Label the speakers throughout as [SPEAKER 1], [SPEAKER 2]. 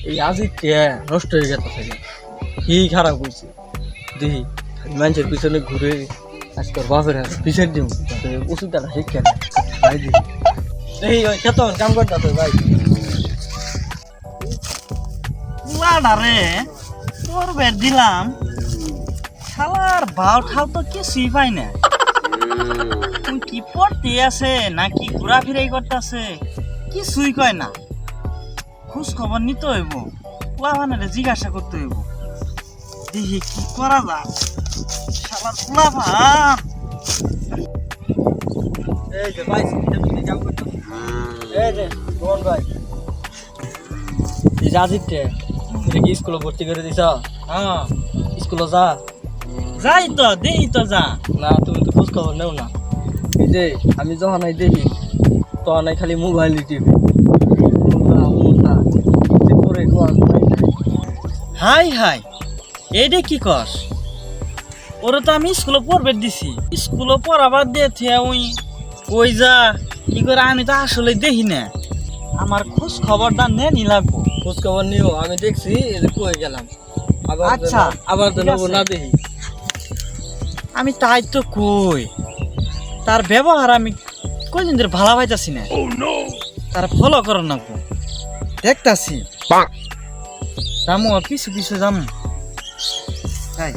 [SPEAKER 1] এই আজিকটা নষ্ট হয়ে গেছে থেকে কি খারাপ হয়েছে দেখি মানুষের পিছনে ঘুরে আজকে বাপের পিছনে দিব ওষুধ দ্বারা শিক্ষা নেই ভাই দিদি দেখি ওই খেত কাম করতে তো ভাই
[SPEAKER 2] রে তোর বের দিলাম শালার বাউ ঠাল তো কিছুই পাই না তুই কি পড়তে আছে নাকি ঘোরাফেরাই করতেছে কিছুই কয় না খোঁজ খবর নিতে হইব পোলাভানের জিজ্ঞাসা করতে হইব দেখি কি করা যায় শালার পোলাভান
[SPEAKER 1] এই যে ভাই কাম করতে এই যে কোন ভাই এই আজিকটা তুই কি স্কুলে ভর্তি করে দিছ
[SPEAKER 2] হ্যাঁ
[SPEAKER 1] স্কুলে যা
[SPEAKER 2] যাই তো দেই তো যা
[SPEAKER 1] না তুমি তো খোঁজ খবর নেও না এই যে আমি যখন দেখি তখন খালি মোবাইল টিভি
[SPEAKER 2] হাই হাই এইটা কি কস ওরে তো আমি স্কুলে পড়বে দিছি স্কুলে পড়াবার দিয়ে ওই ওই যা কি করে আমি তো আসলে দেখি না আমার খোঁজ খবরটা নি লাগবো
[SPEAKER 1] খোঁজ খবর নিও আমি দেখছি এই যে কই গেলাম আবার
[SPEAKER 2] আচ্ছা,
[SPEAKER 1] আবার তো
[SPEAKER 2] ঠিক
[SPEAKER 1] নেবো
[SPEAKER 2] আছে।
[SPEAKER 1] না দেখি
[SPEAKER 2] আমি তাই তো কই তার ব্যবহার আমি কয়দিন ধরে ভালো পাইতাছি না তার ফলো করো না দেখতাছি যামু পিছু পিছু যামু তাই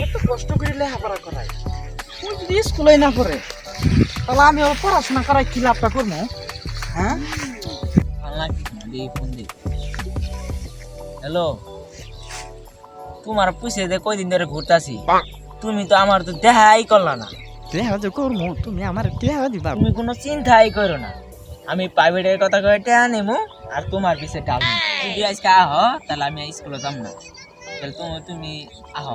[SPEAKER 2] এত কষ্ট করে লেখাপড়া করাই তুই যদি স্কুলে না করে তাহলে আমি ওর পড়াশোনা করাই কি লাভটা করবো হ্যাঁ
[SPEAKER 3] হ্যালো তোমার পুষে যে কয়দিন ধরে ঘুরতাছি তুমি তো আমার তো দেখাই করলা না
[SPEAKER 2] লেখা যে করবো তুমি আমার লেখা দিবা
[SPEAKER 3] তুমি কোনো চিন্তাই করো না আমি প্রাইভেটের কথা কয়ে টেয়া নেবো আর তোমার পিছে ডাল যদি আজকে আহ তাহলে আমি স্কুলে যাম না তাহলে তুমি আহ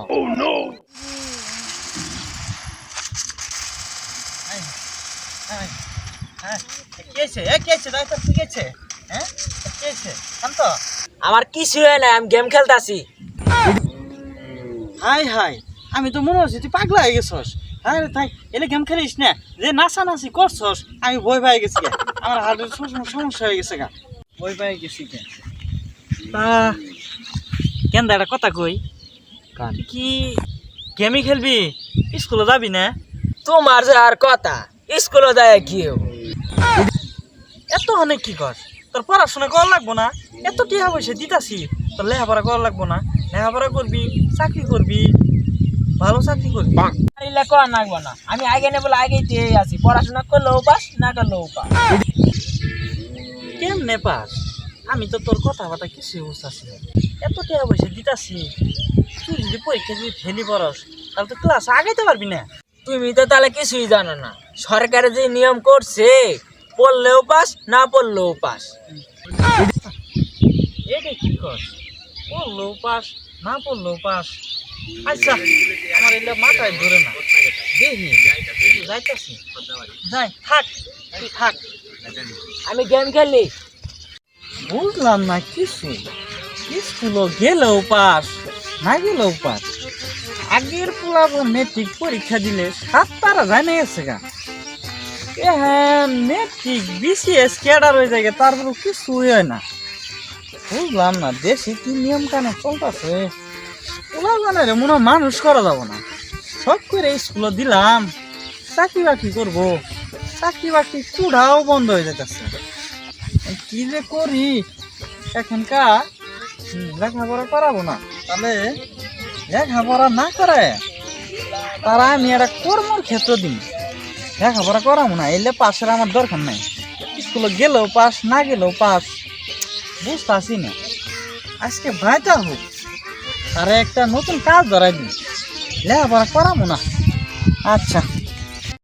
[SPEAKER 3] আমার কিছু হয় না আমি গেম খেলতাছি
[SPEAKER 2] হাই হাই আমি তো মনে হচ্ছে তুই পাগলা হয়ে গেছস হ্যাঁ রে তাই এলে গেম খেলিস না যে নাচানাচি করছস আমি ভয় পেয়ে গেছি গা আমার হার্টের সমস্যা হয়ে গেছে গা ভয় পেয়ে গেছি কে তা কেন একটা কথা কই তুই কি গেমই খেলবি স্কুলে যাবি না
[SPEAKER 3] তোমার যে আর কথা স্কুলে যায় কি হবো?
[SPEAKER 2] এত অনেক কি কর তোর পড়াশোনা করা লাগবো না এত টিহা পয়সা দিতাছি তোর লেখাপড়া করা লাগবো না লেখাপড়া করবি চাকরি করবি ভালো চাকরি করবি
[SPEAKER 3] পারিলে করা লাগবো না আমি আগে নেবো আগেই দিয়ে আছি পড়াশোনা করলেও পাস না করলেও পাস
[SPEAKER 2] কেমনে পাস আমি তো তোর কথাবার্তা কিছুই বুঝতেছি না এত টাকা পয়সা দিতাছি তুই যদি পরীক্ষা যদি ফেলি পড়স তাহলে তো ক্লাস আগাইতে পারবি না
[SPEAKER 3] তুমি তো তাহলে কিছুই জানো না সরকারে যে নিয়ম করছে পড়লেও পাস না পড়লেও পাস
[SPEAKER 2] এটা কি কর পড়লেও পাস না পড়লেও পাস আচ্ছা আমার এগুলো মাথায় ধরে না দেখি যাইতাছি যাই থাক তুই থাক
[SPEAKER 3] আমি গেম খেলি
[SPEAKER 2] বুঝলাম না কিছু স্কুলে গেলেও পাস না গেলেও পাস আগের পোলাপন মেট্রিক পরীক্ষা দিলে 7 তারা জানে গেছে গা হ্যাঁ মেট্রিক বিসিএস ক্যাডার হয়ে যায় তারপরে কিছু হয় না বুঝলাম না দেশে কি নিয়ম কানুন চলতেছে পোলাপানের মনে হয় মানুষ করা যাব না সব করে স্কুলে দিলাম চাকরি বাকরি করবো চাকরি বাকরি কুড়াও বন্ধ হয়ে যেতেছে কি যে করি এখনকার লেখাপড়া করাবো না তাহলে লেখাপড়া না করে তারা আমি একটা কর্মর ক্ষেত্র দিই লেখাপড়া করাবো না এলে পাশের আমার দরকার নাই স্কুলে গেলেও পাস না গেলেও পাস বুঝতেছি না আজকে ভাইটা হোক তারা একটা নতুন কাজ ধরাই দিই লেখাপড়া করাবো না আচ্ছা